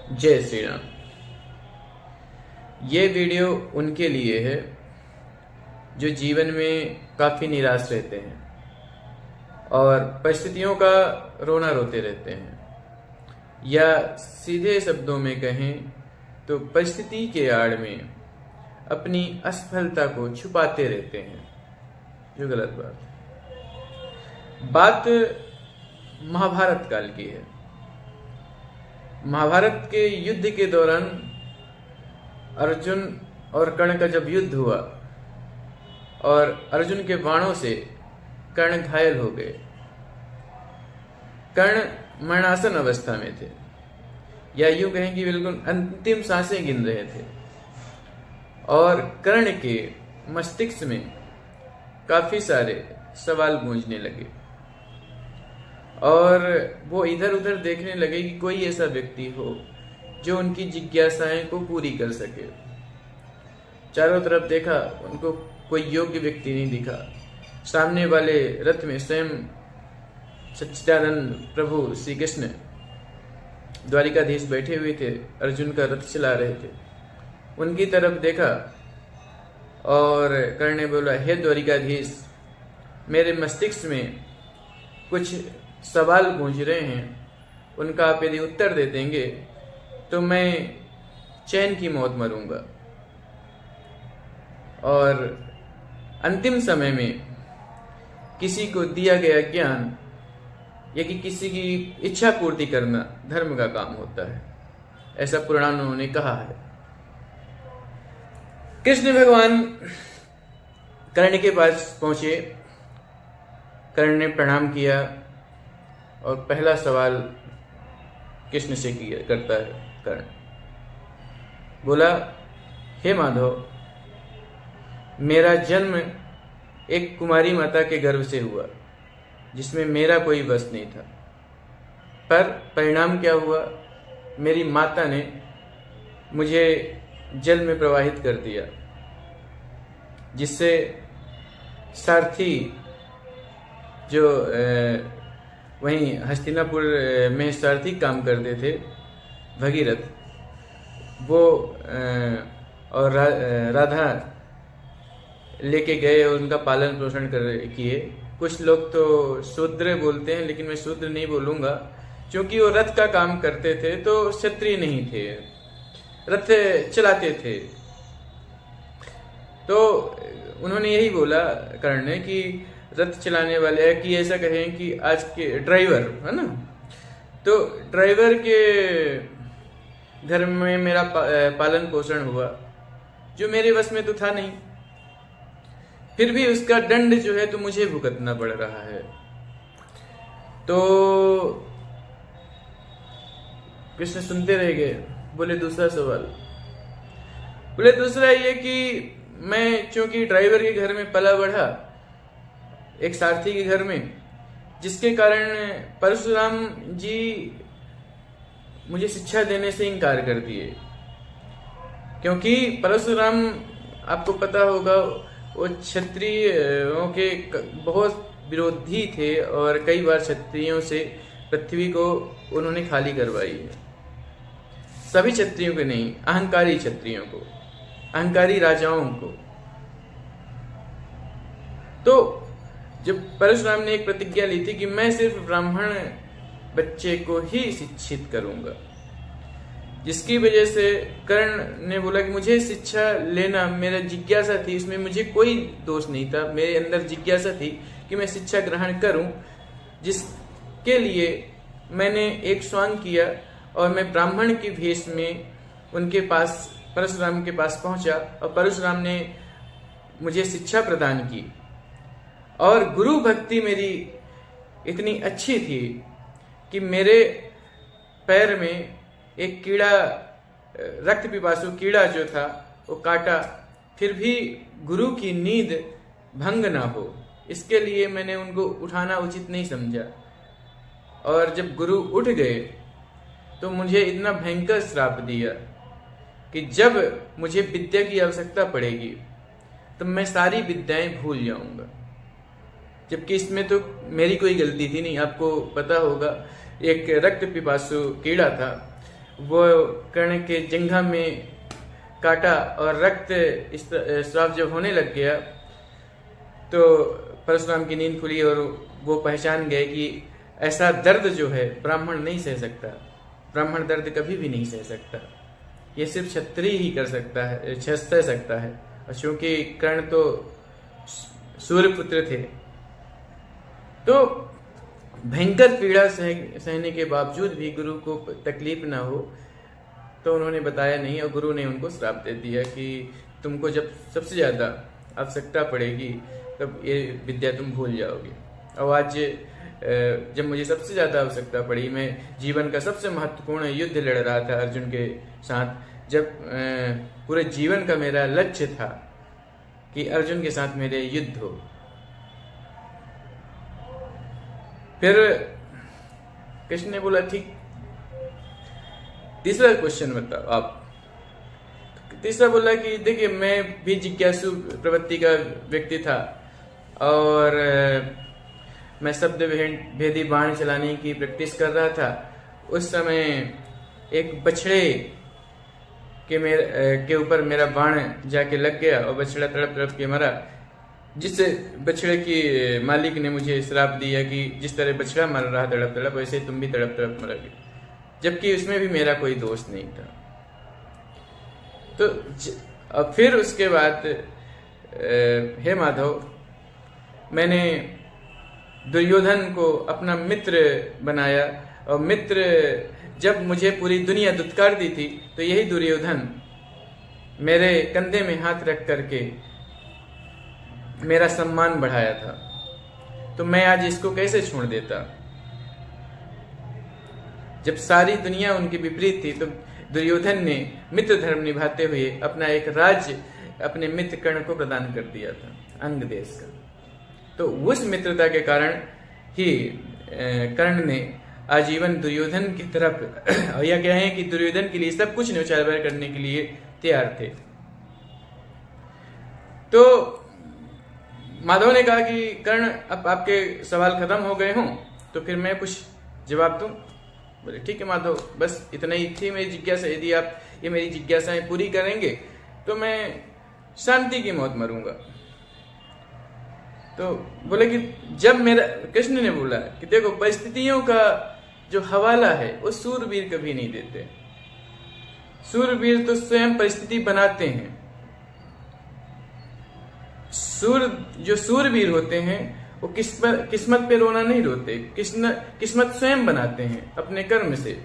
जय श्री राम। ये वीडियो उनके लिए है जो जीवन में काफ़ी निराश रहते हैं और परिस्थितियों का रोना रोते रहते हैं, या सीधे शब्दों में कहें तो परिस्थिति के आड़ में अपनी असफलता को छुपाते रहते हैं, जो गलत बात है। बात महाभारत काल की है। महाभारत के युद्ध के दौरान अर्जुन और कर्ण का जब युद्ध हुआ और अर्जुन के बाणों से कर्ण घायल हो गए। कर्ण मरणासन अवस्था में थे, या यूं कहें कि बिल्कुल अंतिम सांसें गिन रहे थे, और कर्ण के मस्तिष्क में काफी सारे सवाल गूंजने लगे और वो इधर उधर देखने लगे कि कोई ऐसा व्यक्ति हो जो उनकी जिज्ञासाएं को पूरी कर सके। चारों तरफ देखा, उनको कोई योग्य व्यक्ति नहीं दिखा। सामने वाले रथ में स्वयं सच्चिदानंद प्रभु श्री कृष्ण द्वारिकाधीश बैठे हुए थे, अर्जुन का रथ चला रहे थे। उनकी तरफ देखा और कर्ण ने बोला, हे द्वारिकाधीश, मेरे मस्तिष्क में कुछ सवाल गूंज रहे हैं, उनका आप यदि उत्तर दे देंगे तो मैं चैन की मौत मरूंगा। और अंतिम समय में किसी को दिया गया ज्ञान या कि किसी की इच्छा पूर्ति करना धर्म का काम होता है, ऐसा पुराणों ने कहा है। कृष्ण भगवान कर्ण के पास पहुंचे। कर्ण ने प्रणाम किया और पहला सवाल कृष्ण से करता है। कर्ण बोला, हे माधव, मेरा जन्म एक कुमारी माता के गर्भ से हुआ जिसमें मेरा कोई वश नहीं था, पर परिणाम क्या हुआ? मेरी माता ने मुझे जल में प्रवाहित कर दिया, जिससे सारथी जो वहीं हस्तिनापुर में सारथी काम करते थे, भगीरथ, वो और राधा लेके गए और उनका पालन पोषण किए। कुछ लोग तो शूद्र बोलते हैं, लेकिन मैं शूद्र नहीं बोलूंगा, क्योंकि वो रथ का काम करते थे तो क्षत्रिय नहीं थे, रथ चलाते थे। तो उन्होंने यही बोला कर्ण ने कि रथ चलाने वाले, कि ऐसा कहें कि आज के ड्राइवर है ना, तो ड्राइवर के घर में मेरा पालन पोषण हुआ जो मेरे बस में तो था नहीं, फिर भी उसका दंड जो है तो मुझे भुगतना पड़ रहा है। तो कृष्ण सुनते रह गए। बोले, दूसरा सवाल? बोले, दूसरा ये कि मैं चूंकि ड्राइवर के घर में पला बढ़ा, एक सारथी के घर में, जिसके कारण परशुराम जी मुझे शिक्षा देने से इनकार कर दिए, क्योंकि परशुराम, आपको पता होगा, वो क्षत्रियों के बहुत विरोधी थे और कई बार क्षत्रियों से पृथ्वी को उन्होंने खाली करवाई है। सभी क्षत्रियों को नहीं, अहंकारी क्षत्रियों को, अहंकारी राजाओं को। तो जब परशुराम ने एक प्रतिज्ञा ली थी कि मैं सिर्फ ब्राह्मण बच्चे को ही शिक्षित करूंगा, जिसकी वजह से कर्ण ने बोला कि मुझे शिक्षा लेना, मेरा जिज्ञासा थी, इसमें मुझे कोई दोष नहीं था, मेरे अंदर जिज्ञासा थी कि मैं शिक्षा ग्रहण करूं, जिसके लिए मैंने एक स्वांग किया और मैं ब्राह्मण की भेष में उनके पास, परशुराम के पास पहुंचा और परशुराम ने मुझे शिक्षा प्रदान की। और गुरु भक्ति मेरी इतनी अच्छी थी कि मेरे पैर में एक कीड़ा, रक्त पिपासु कीड़ा जो था, वो काटा, फिर भी गुरु की नींद भंग ना हो, इसके लिए मैंने उनको उठाना उचित नहीं समझा। और जब गुरु उठ गए तो मुझे इतना भयंकर श्राप दिया कि जब मुझे विद्या की आवश्यकता पड़ेगी तो मैं सारी विद्याएं भूल जाऊंगा, जबकि इसमें तो मेरी कोई गलती थी नहीं। आपको पता होगा, एक रक्त पिपासु कीड़ा था, वो कर्ण के जिह्वा में काटा और रक्त स्राव जब होने लग गया तो परशुराम की नींद खुली और वो पहचान गए कि ऐसा दर्द जो है ब्राह्मण नहीं सह सकता, ब्राह्मण दर्द कभी भी नहीं सह सकता, ये सिर्फ क्षत्रिय ही कर सकता है, सह सकता है। और चूंकि कर्ण तो सूर्यपुत्र थे, तो भयंकर पीड़ा सहने के बावजूद भी गुरु को तकलीफ ना हो तो उन्होंने बताया नहीं, और गुरु ने उनको श्राप दे दिया कि तुमको जब सबसे ज्यादा आवश्यकता पड़ेगी तब ये विद्या तुम भूल जाओगे। और आज जब मुझे सबसे ज्यादा आवश्यकता पड़ी, मैं जीवन का सबसे महत्वपूर्ण युद्ध लड़ रहा था अर्जुन के साथ, जब पूरे जीवन का मेरा लक्ष्य था कि अर्जुन के साथ मेरे युद्ध हो, फिर कृष्ण ने बोला ठीक, तीसरा क्वेश्चन बताओ आप। तीसरा बोला कि देखिए मैं भी जिज्ञासु प्रवृत्ति का व्यक्ति था और मैं शब्द भेदी बाण चलाने की प्रैक्टिस कर रहा था। उस समय एक बछड़े के ऊपर मेरा बाण जाके लग गया और बछड़ा तड़प तड़प के मरा, जिससे बछड़े की मालिक ने मुझे श्राप दिया कि जिस तरह बछड़ा मर रहा तड़प तड़प वैसे तुम भी तड़प तड़प मरोगे, जबकि उसमें भी मेरा कोई दोष नहीं था। तो फिर उसके बाद हे माधव, मैंने दुर्योधन को अपना मित्र बनाया, और मित्र जब मुझे पूरी दुनिया दुत्कारती थी तो यही दुर्योधन मेरे कंधे में हाथ रख करके मेरा सम्मान बढ़ाया था, तो मैं आज इसको कैसे छोड़ देता। जब सारी दुनिया उनके विपरीत थी तो दुर्योधन ने मित्र धर्म निभाते हुए अपना एक राज्य अपने मित्र कर्ण को प्रदान कर दिया था, अंग देश का। तो उस मित्रता के कारण ही कर्ण ने आजीवन दुर्योधन की तरफ, और यह क्या है कि दुर्योधन के लिए सब कुछ न्यौछावर करने के लिए तैयार थे। तो माधव ने कहा कि कर्ण अब आपके सवाल खत्म हो गए हों तो फिर मैं कुछ जवाब दूं। बोले ठीक है माधव, बस इतना ही थी मेरी जिज्ञासा, यदि आप ये मेरी जिज्ञासाएं पूरी करेंगे तो मैं शांति की मौत मरूंगा। तो बोले कि जब मेरा, कृष्ण ने बोला कि देखो परिस्थितियों का जो हवाला है वो सूरवीर कभी नहीं देते, सूरवीर तो स्वयं परिस्थिति बनाते हैं। जो सूरवीर होते हैं वो किस्मत पे रोना नहीं रोते, किस्मत स्वयं बनाते हैं अपने कर्म से।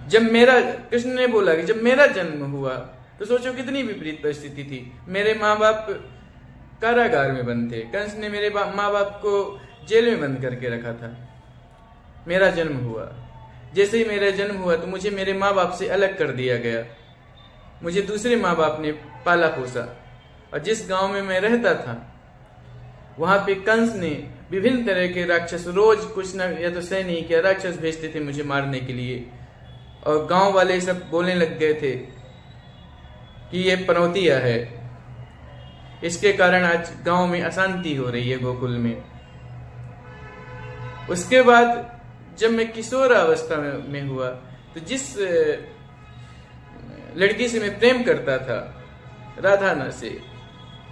जब मेरा, कृष्ण ने बोला कि जब मेरा जन्म हुआ तो सोचो कितनी विपरीत परिस्थिति थी। मेरे माँ बाप कारागार में बंद थे, कंस ने मेरे माँ बाप को जेल में बंद करके रखा था। मेरा जन्म हुआ, जैसे ही मेरा जन्म हुआ तो मुझे मेरे माँ बाप से अलग कर दिया गया, मुझे दूसरे माँ बाप ने पाला पोसा। और जिस गांव में मैं रहता था वहां पे कंस ने विभिन्न तरह के राक्षस, रोज कुछ न या तो सैनिक या राक्षस भेजते थे मुझे मारने के लिए, और गांव वाले सब बोलने लग गए थे कि ये पनौतिया है, इसके कारण आज गांव में अशांति हो रही है गोकुल में। उसके बाद जब मैं किशोर अवस्था में हुआ तो जिस लड़की से मैं प्रेम करता था, राधा न से,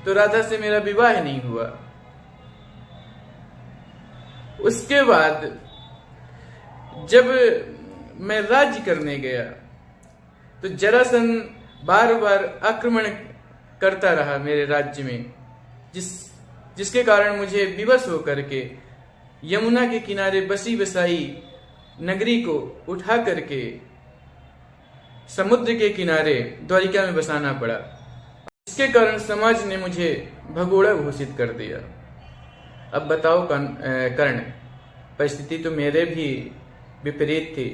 तो राधा से मेरा विवाह नहीं हुआ। उसके बाद जब मैं राज्य करने गया तो जरासंध बार बार आक्रमण करता रहा मेरे राज्य में, जिसके कारण मुझे विवश होकर के यमुना के किनारे बसी बसाई नगरी को उठा करके समुद्र के किनारे द्वारिका में बसाना पड़ा। इसके कारण समाज ने मुझे भगोड़ा घोषित कर दिया। अब बताओ कर्ण, परिस्थिति तो मेरे भी विपरीत थी,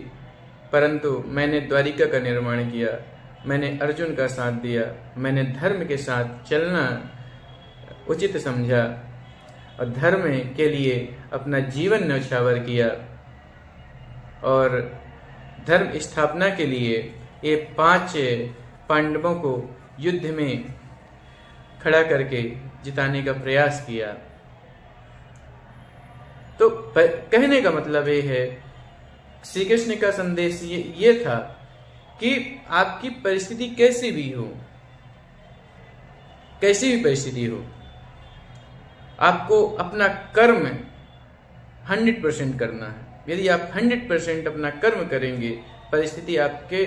परंतु मैंने द्वारिका का निर्माण किया, मैंने अर्जुन का साथ दिया, मैंने धर्म के साथ चलना उचित समझा और धर्म के लिए अपना जीवन न्यौछावर किया, और धर्म स्थापना के लिए ये 5 पांडवों को युद्ध में खड़ा करके जिताने का प्रयास किया। तो कहने का मतलब ये है श्री कृष्ण का संदेश ये था कि आपकी परिस्थिति कैसी भी हो, कैसी भी परिस्थिति हो, आपको अपना कर्म 100% करना है। यदि आप 100% अपना कर्म करेंगे, परिस्थिति आपके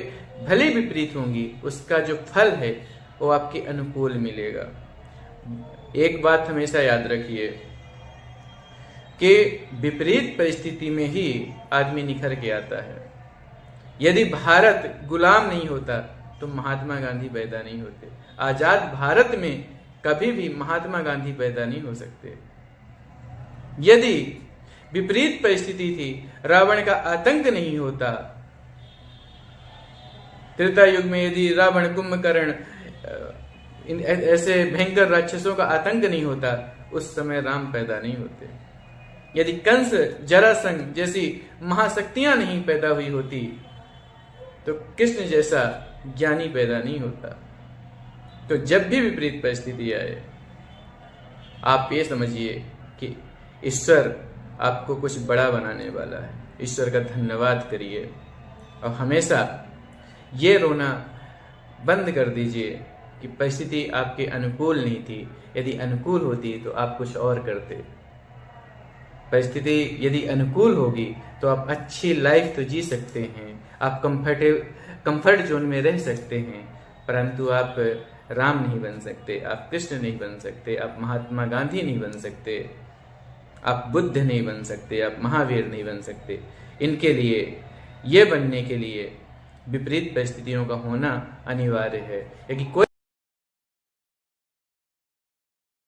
भले विपरीत होंगी, उसका जो फल है वो आपके अनुकूल मिलेगा। एक बात हमेशा याद रखिए कि विपरीत परिस्थिति में ही आदमी निखर के आता है। यदि भारत गुलाम नहीं होता तो महात्मा गांधी पैदा नहीं होते। आजाद भारत में कभी भी महात्मा गांधी पैदा नहीं हो सकते। यदि विपरीत परिस्थिति थी, रावण का आतंक नहीं होता, त्रेता युग में यदि रावण, कुंभकर्ण ऐसे भयंकर राक्षसों का आतंक नहीं होता, उस समय राम पैदा नहीं होते। यदि कंस, जरासंध जैसी महाशक्तियां नहीं पैदा हुई होती तो कृष्ण जैसा ज्ञानी पैदा नहीं होता। तो जब भी विपरीत परिस्थिति आए, आप ये समझिए कि ईश्वर आपको कुछ बड़ा बनाने वाला है। ईश्वर का धन्यवाद करिए और हमेशा ये रोना बंद कर दीजिए कि परिस्थिति आपके अनुकूल नहीं थी। यदि अनुकूल होती तो आप कुछ और करते। परिस्थिति यदि अनुकूल होगी तो आप अच्छी लाइफ तो जी सकते हैं, आप कंफर्ट जोन में रह सकते हैं, परंतु आप राम नहीं बन सकते, आप कृष्ण नहीं बन सकते, आप महात्मा गांधी नहीं बन सकते, आप बुद्ध नहीं बन सकते, आप महावीर नहीं बन सकते। इनके लिए, ये बनने के लिए विपरीत परिस्थितियों का होना अनिवार्य है। क्योंकि कोई